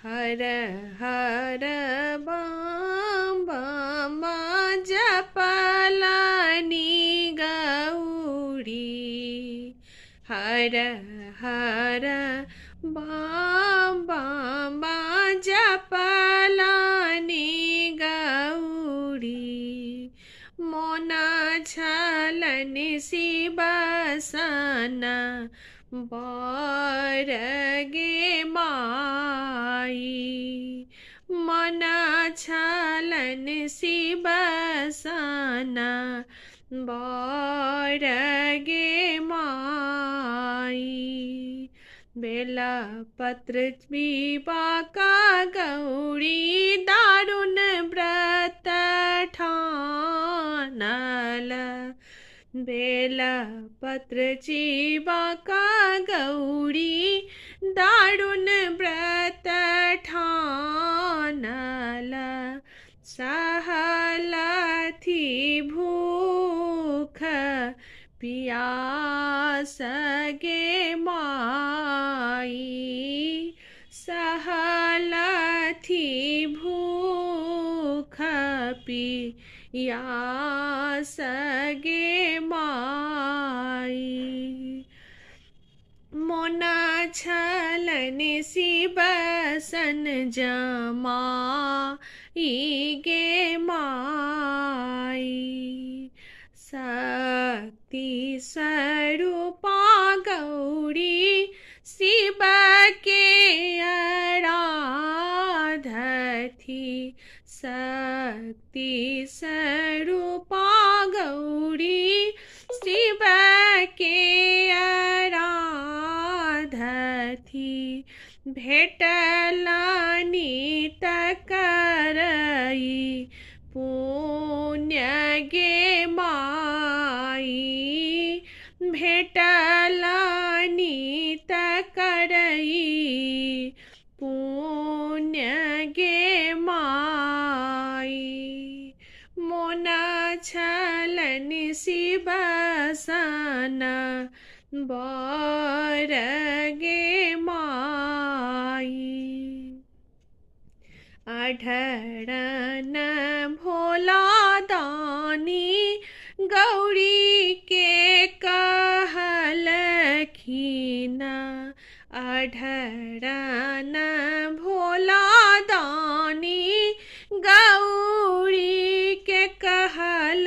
हर हर बम बम जपलानी गौरी हर हर बम बम जपलानी गौरी मोन छलन शिवसन बर गे माई मन छलन शिवसन बर गे माई बेला पत्र विवाका गौरी दारुण व्रत ठानल बेला पत्र चिवाका गौरी दारुण व्रत ठानल सहलथी भूख पियास गे माई सहलथी भूख पियास गे माई मोन छलन शिवसन जमाई गे माई शक्ति स्वरूपा गौरी शिव के आराधथी शक्ति स्वरूपा गौरी शिव के आराधथी भेटलानी तकरई पुण्य गे माई भेटलानी तकरई पुण्य गे माई मोन छलन शिवसन बर गे माई अढरन भोला दानी गौरी के कहलखिन अढरन भोला दानी गौरी के कहलखिन